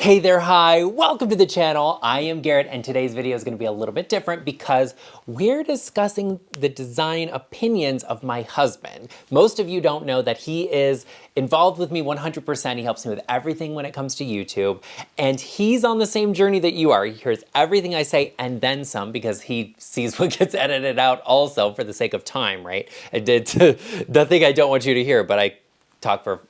Hey there, hi, welcome to the channel. I am Garrett and today's video is going to be a little bit different because we're discussing the design opinions of my husband. Most of you don't know that he is involved with me 100%. He helps me with everything when it comes to YouTube, and he's on the same journey that you are. He hears everything I say and then some because he sees what gets edited out also for the sake of time, right? I did the thing I don't want you to hear, but I talk for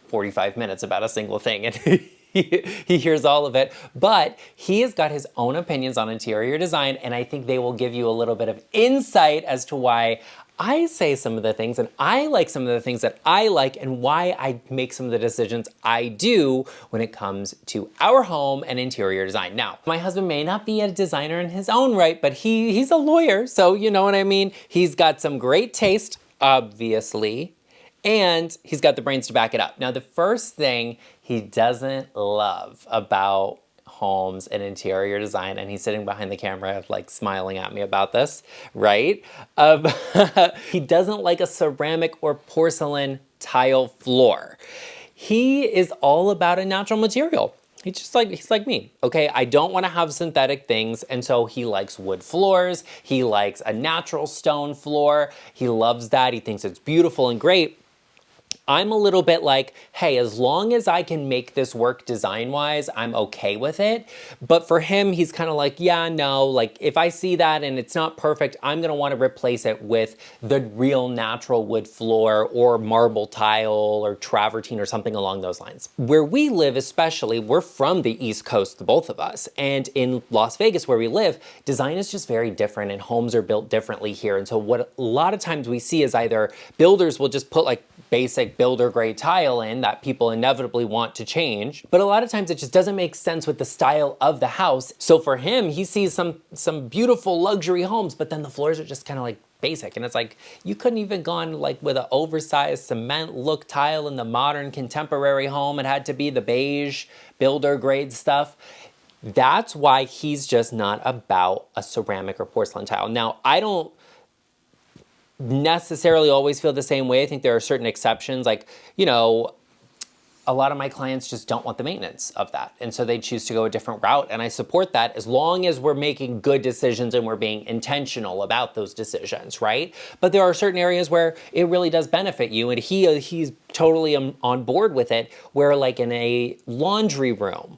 45 minutes about a single thing and he hears all of it, but he has got his own opinions on interior design, and I think they will give you a little bit of insight as to why I say some of the things and I like some of the things that I like and why I make some of the decisions I do when it comes to our home and interior design. Now, my husband may not be a designer in his own right, but he's a lawyer, so you know what I mean? He's got some great taste, obviously, and he's got the brains to back it up. Now, the first thing he doesn't love about homes and interior design, and he's sitting behind the camera like smiling at me about this, right? He doesn't like a ceramic or porcelain tile floor. He is all about a natural material. He's like me, okay? I don't want to have synthetic things, and so he likes wood floors. He likes a natural stone floor. He loves that. He thinks it's beautiful and great. I'm a little bit like, hey, as long as I can make this work design-wise, I'm okay with it. But for him, he's kind of like, yeah, no, like if I see that and it's not perfect, I'm gonna wanna replace it with the real natural wood floor or marble tile or travertine or something along those lines. Where we live especially, we're from the East Coast, the both of us. And in Las Vegas where we live, design is just very different and homes are built differently here. And so what a lot of times we see is either builders will just put like basic builder grade tile in that people inevitably want to change. But a lot of times it just doesn't make sense with the style of the house. So for him, he sees some beautiful luxury homes, but then the floors are just kind of like basic. And it's like, you couldn't even gone like with an oversized cement look tile in the modern contemporary home. It had to be the beige builder grade stuff. That's why he's just not about a ceramic or porcelain tile. Now, I don't necessarily always feel the same way. I think there are certain exceptions, like, you know, a lot of my clients just don't want the maintenance of that. And so they choose to go a different route. And I support that as long as we're making good decisions and we're being intentional about those decisions, right? But there are certain areas where it really does benefit you. And he's totally on board with it, where like in a laundry room,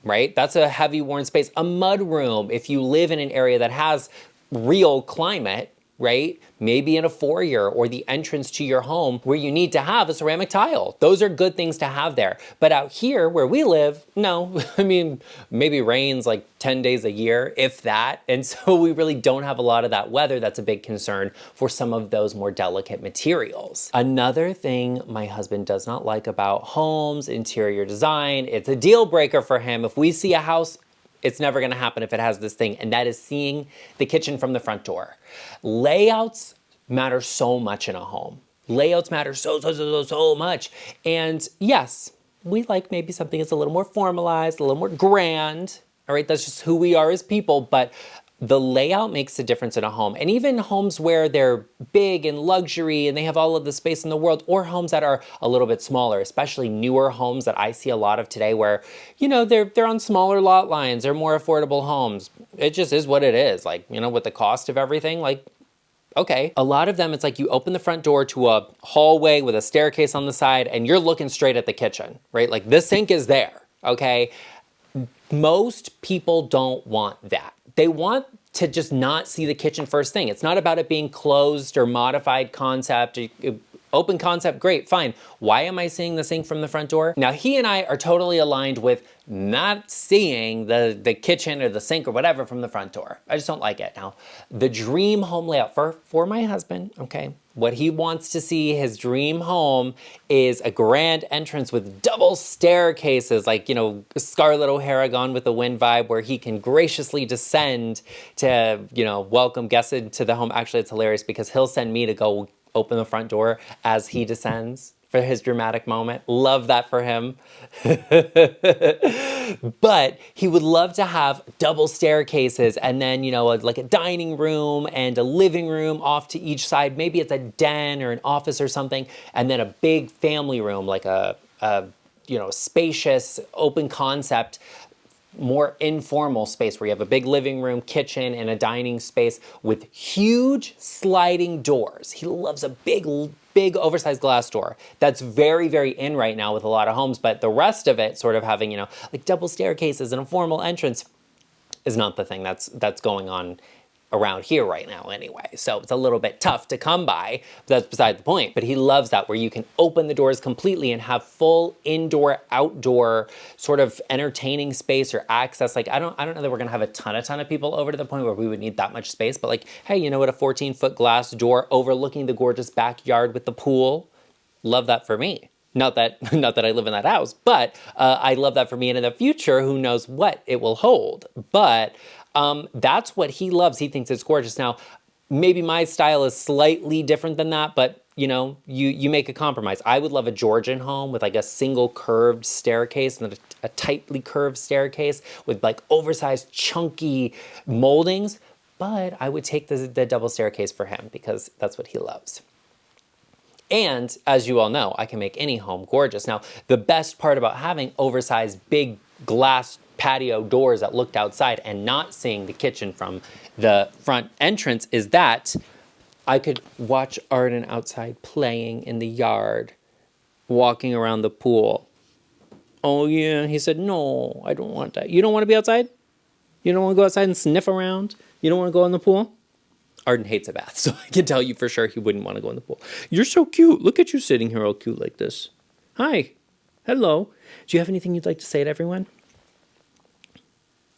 right? That's a heavy worn space. A mud room, if you live in an area that has real climate, right? Maybe in a foyer or the entrance to your home where you need to have a ceramic tile. Those are good things to have there. But out here where we live, no. I mean, maybe rains like 10 days a year, if that. And so we really don't have a lot of that weather. That's a big concern for some of those more delicate materials. Another thing my husband does not like about homes, interior design, it's a deal breaker for him. If we see a house, it's never gonna happen if it has this thing, and that is seeing the kitchen from the front door. Layouts matter so much in a home. Layouts matter so much. And yes, we like maybe something that's a little more formalized, a little more grand, all right? That's just who we are as people, but the layout makes a difference in a home. And even homes where they're big and luxury and they have all of the space in the world, or homes that are a little bit smaller, especially newer homes that I see a lot of today where, you know, they're on smaller lot lines, they're more affordable homes. It just is what it is. Like, you know, with the cost of everything, like, okay. A lot of them, it's like you open the front door to a hallway with a staircase on the side and you're looking straight at the kitchen, right? Like the sink is there, okay? Most people don't want that. They want to just not see the kitchen first thing. It's not about it being closed or modified concept. Open concept, great, fine. Why am I seeing the sink from the front door? Now, he and I are totally aligned with not seeing the kitchen or the sink or whatever from the front door. I just don't like it. Now, the dream home layout for my husband, okay, what he wants to see, his dream home, is a grand entrance with double staircases, like, you know, Scarlett O'Hara Gone with the Wind vibe, where he can graciously descend to, you know, welcome guests into the home. Actually, it's hilarious because he'll send me to go open the front door as he descends for his dramatic moment. Love that for him. But he would love to have double staircases and then, you know, like a dining room and a living room off to each side. Maybe it's a den or an office or something. And then a big family room, like a you know, spacious, open concept, more informal space where you have a big living room, kitchen, and a dining space with huge sliding doors. He loves a big oversized glass door. That's very, very in right now with a lot of homes, but the rest of it sort of having, you know, like double staircases and a formal entrance is not the thing that's going on around here right now anyway. So it's a little bit tough to come by, but that's beside the point. But he loves that, where you can open the doors completely and have full indoor, outdoor sort of entertaining space or access. Like, I don't know that we're gonna have a ton of people over to the point where we would need that much space, but like, hey, you know what, a 14-foot glass door overlooking the gorgeous backyard with the pool, love that for me. Not that I live in that house, but I love that for me, and in the future, who knows what it will hold. But that's what he loves. He thinks it's gorgeous. Now, maybe my style is slightly different than that, but you know, you make a compromise. I would love a Georgian home with like a single curved staircase and a tightly curved staircase with like oversized chunky moldings, but I would take the double staircase for him because that's what he loves. And as you all know, I can make any home gorgeous. Now, the best part about having oversized big glass patio doors that looked outside and not seeing the kitchen from the front entrance is that I could watch Arden outside playing in the yard, walking around the pool. Oh yeah, he said, no, I don't want that. You don't want to be outside? You don't want to go outside and sniff around? You don't want to go in the pool? Arden hates a bath, so I can tell you for sure he wouldn't want to go in the pool. You're so cute. Look at you sitting here all cute like this. Hi. Hello. Do you have anything you'd like to say to everyone?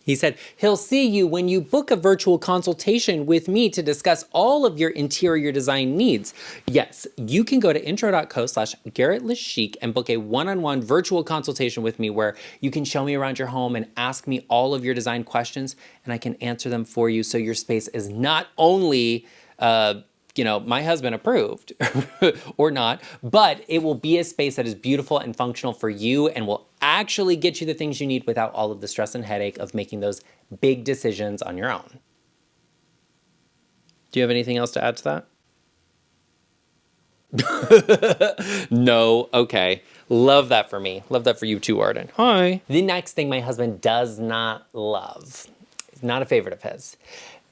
He said, he'll see you when you book a virtual consultation with me to discuss all of your interior design needs. Yes, you can go to intro.co/GarrettLeChic and book a one-on-one virtual consultation with me where you can show me around your home and ask me all of your design questions, and I can answer them for you so your space is not only you know, my husband approved or not, but it will be a space that is beautiful and functional for you and will actually get you the things you need without all of the stress and headache of making those big decisions on your own. Do you have anything else to add to that? No, okay. Love that for me. Love that for you too, Arden. Hi. The next thing my husband does not love, not a favorite of his,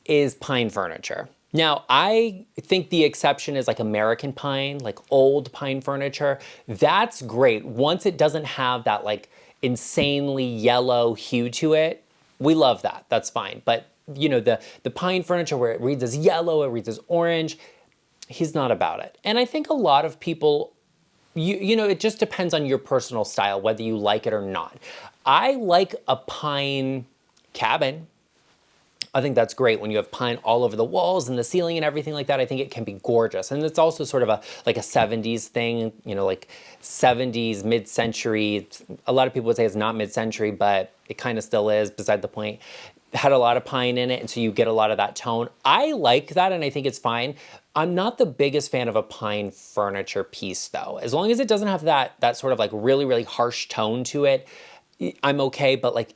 is pine furniture. Now, I think the exception is like American pine, like old pine furniture. That's great. Once it doesn't have that like insanely yellow hue to it, we love that. That's fine. But you know, the pine furniture where it reads as yellow, it reads as orange, he's not about it. And I think a lot of people, you know, it just depends on your personal style, whether you like it or not. I like a pine cabin. I think that's great when you have pine all over the walls and the ceiling and everything like that. I think it can be gorgeous. And it's also sort of like a 70s thing, you know, like 70s, mid-century. A lot of people would say it's not mid-century, but it kind of still is, beside the point. It had a lot of pine in it, and so you get a lot of that tone. I like that, and I think it's fine. I'm not the biggest fan of a pine furniture piece, though. As long as it doesn't have that sort of like really, really harsh tone to it, I'm okay, but like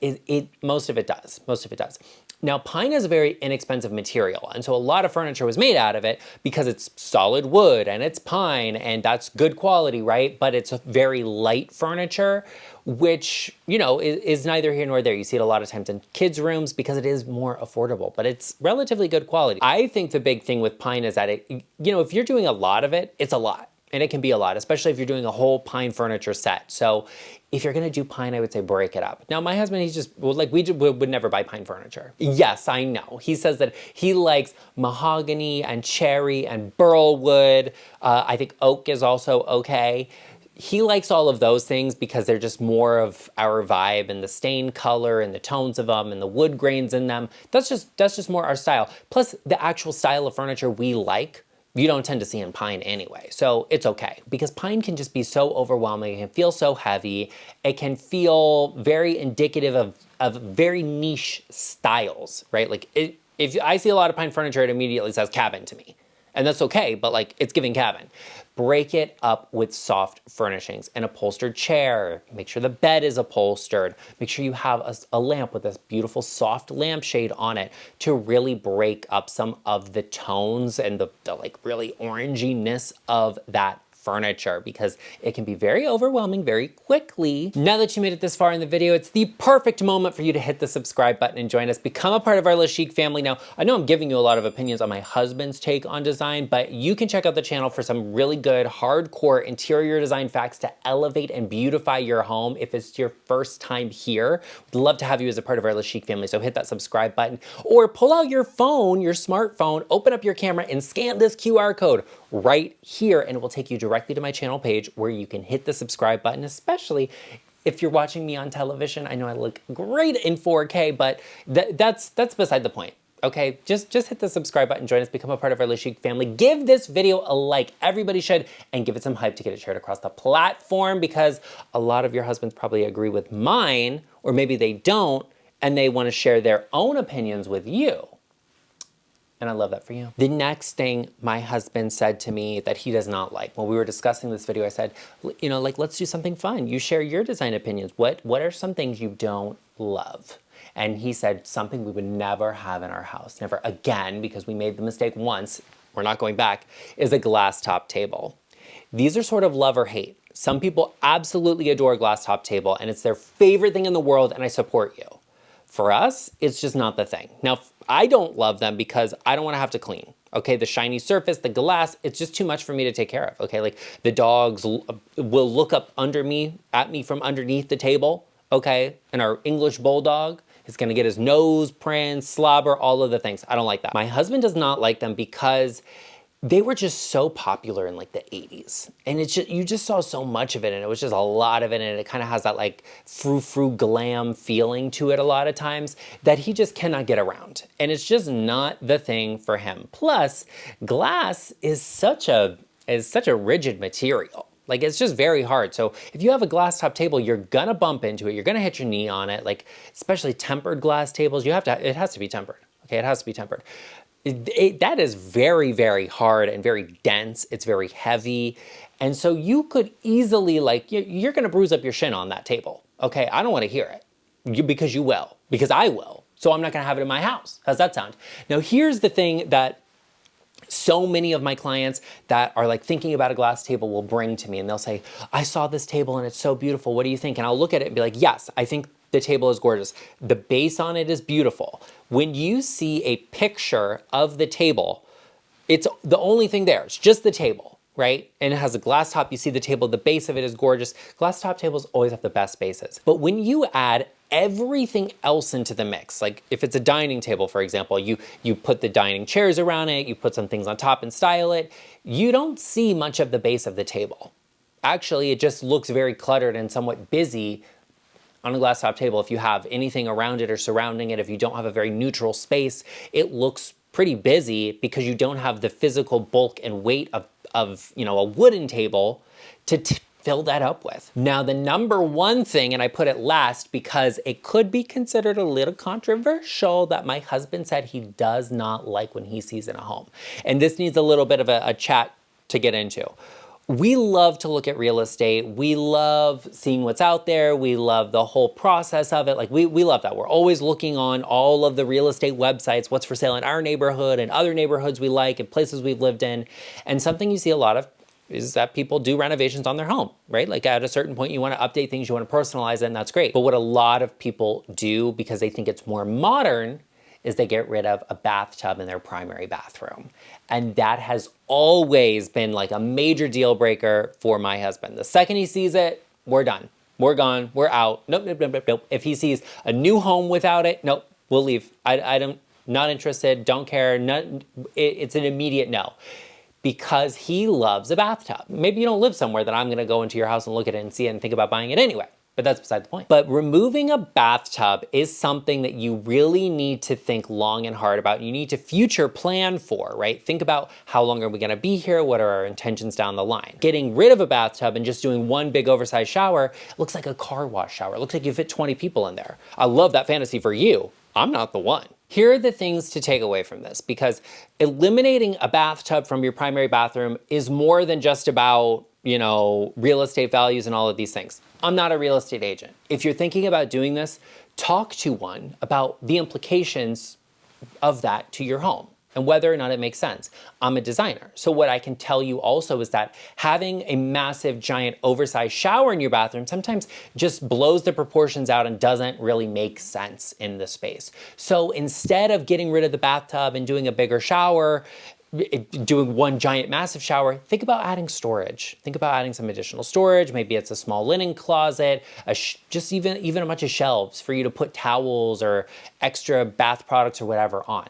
most of it does. Most of it does. Now, pine is a very inexpensive material, and so a lot of furniture was made out of it because it's solid wood and it's pine, and that's good quality, right? But it's a very light furniture, which, you know, is neither here nor there. You see it a lot of times in kids' rooms because it is more affordable, but it's relatively good quality. I think the big thing with pine is that it, you know, if you're doing a lot of it, it's a lot. And it can be a lot, especially if you're doing a whole pine furniture set. So if you're gonna do pine, I would say break it up. Now, my husband, he's just, well, like we would never buy pine furniture. Yes, I know. He says that he likes mahogany and cherry and burl wood. I think oak is also okay. He likes all of those things because they're just more of our vibe, and the stain color and the tones of them and the wood grains in them. That's just more our style. Plus the actual style of furniture we like, you don't tend to see in pine anyway. So it's okay, because pine can just be so overwhelming. It can feel so heavy. It can feel very indicative of very niche styles, right? Like if I see a lot of pine furniture, it immediately says cabin to me. And that's okay, but like it's giving cabin. Break it up with soft furnishings, an upholstered chair. Make sure the bed is upholstered. Make sure you have a lamp with this beautiful soft lampshade on it to really break up some of the tones and the like really oranginess of that furniture because it can be very overwhelming very quickly. Now that you made it this far in the video, it's the perfect moment for you to hit the subscribe button and join us. Become a part of our GarrettLeChic family. Now, I know I'm giving you a lot of opinions on my husband's take on design, but you can check out the channel for some really good hardcore interior design facts to elevate and beautify your home if it's your first time here. We'd love to have you as a part of our GarrettLeChic family, so hit that subscribe button or pull out your phone, your smartphone, open up your camera and scan this QR code right here and it will take you directly to my channel page where you can hit the subscribe button, especially if you're watching me on television. I know I look great in 4K, but that's beside the point. Okay, just hit the subscribe button, join us, become a part of our GarrettLeChic family. Give this video a like, everybody should, and give it some hype to get it shared across the platform because a lot of your husbands probably agree with mine, or maybe they don't, and they want to share their own opinions with you. And I love that for you. The next thing my husband said to me that he does not like, when we were discussing this video, I said, you know, like, let's do something fun. You share your design opinions. What are some things you don't love? And he said something we would never have in our house, never again, because we made the mistake once, we're not going back, is a glass top table. These are sort of love or hate. Some people absolutely adore a glass top table and it's their favorite thing in the world and I support you. For us, it's just not the thing. Now, I don't love them because I don't want to have to clean. Okay, the shiny surface, the glass, it's just too much for me to take care of. Okay, like the dogs will look up at me from underneath the table. Okay, and our English bulldog is gonna get his nose prints, slobber, all of the things. I don't like that. My husband does not like them because they were just so popular in like the 80s. And it's just, you just saw so much of it and it was just a lot of it and it kind of has that like frou-frou glam feeling to it a lot of times that he just cannot get around. And it's just not the thing for him. Plus, glass is such a rigid material. Like it's just very hard. So if you have a glass top table, you're gonna bump into it. You're gonna hit your knee on it. Like especially tempered glass tables, it has to be tempered. Okay, it has to be tempered. That is very, very hard and very dense. It's very heavy. And so you could easily like, you're gonna bruise up your shin on that table. Okay, I don't wanna hear it because you will, because I will. So I'm not gonna have it in my house. How's that sound? Now here's the thing that so many of my clients that are like thinking about a glass table will bring to me and they'll say, I saw this table and it's so beautiful. What do you think? And I'll look at it and be like, yes, I think the table is gorgeous. The base on it is beautiful. When you see a picture of the table, it's the only thing there. It's just the table, right? And it has a glass top. You see the table, the base of it is gorgeous. Glass top tables always have the best bases. But when you add everything else into the mix, like if it's a dining table, for example, you put the dining chairs around it, you put some things on top and style it, you don't see much of the base of the table. Actually, it just looks very cluttered and somewhat busy on a glass top table. If you have anything around it or surrounding it, if you don't have a very neutral space, it looks pretty busy because you don't have the physical bulk and weight of you know, a wooden table to fill that up with. Now, the number one thing, and I put it last because it could be considered a little controversial, that my husband said he does not like when he sees in a home. And this needs a little bit of a chat to get into. We love to look at real estate. We love seeing what's out there. We love the whole process of it. Like we love that. We're always looking on all of the real estate websites, what's for sale in our neighborhood and other neighborhoods we like and places we've lived in. And something you see a lot of is that people do renovations on their home, right? Like at a certain point, you want to update things, you want to personalize it, and that's great. But what a lot of people do because they think it's more modern is they get rid of a bathtub in their primary bathroom. And that has always been like a major deal breaker for my husband. The second he sees it, we're done. We're gone, we're out. Nope, nope, nope, nope, nope. If he sees a new home without it, nope, we'll leave. Not interested, don't care, it's an immediate no. Because he loves a bathtub. Maybe you don't live somewhere that I'm gonna go into your house and look at it and see it and think about buying it anyway. But that's beside the point. But removing a bathtub is something that you really need to think long and hard about. You need to future plan for, right? Think about how long are we gonna be here? What are our intentions down the line? Getting rid of a bathtub and just doing one big oversized shower looks like a car wash shower. It looks like you fit 20 people in there. I love that fantasy for you. I'm not the one. Here are the things to take away from this, because eliminating a bathtub from your primary bathroom is more than just about, you know, real estate values and all of these things. I'm not a real estate agent. If you're thinking about doing this, talk to one about the implications of that to your home. and whether or not it makes sense. I'm a designer. So what I can tell you also is that having a massive, giant, oversized shower in your bathroom sometimes just blows the proportions out and doesn't really make sense in the space. So instead of getting rid of the bathtub and doing a bigger shower, doing one giant massive shower, think about adding storage. Think about adding some additional storage. Maybe it's a small linen closet, just even a bunch of shelves for you to put towels or extra bath products or whatever on.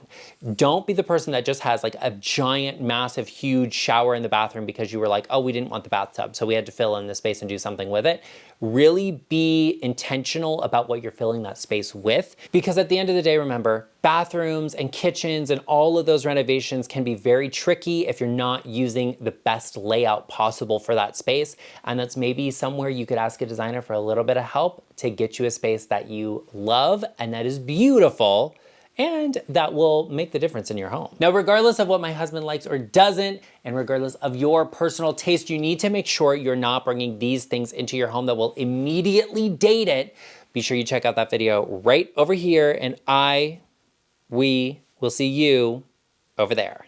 Don't be the person that just has like a giant, massive, huge shower in the bathroom because you were like, oh, we didn't want the bathtub, so we had to fill in the space and do something with it. Really be intentional about what you're filling that space with, because at the end of the day, remember, bathrooms and kitchens and all of those renovations can be very tricky if you're not using the best layout possible for that space. And that's maybe somewhere you could ask a designer for a little bit of help to get you a space that you love and that is beautiful and that will make the difference in your home. Now, regardless of what my husband likes or doesn't, and regardless of your personal taste, you need to make sure you're not bringing these things into your home that will immediately date it. Be sure you check out that video right over here, and we will see you over there.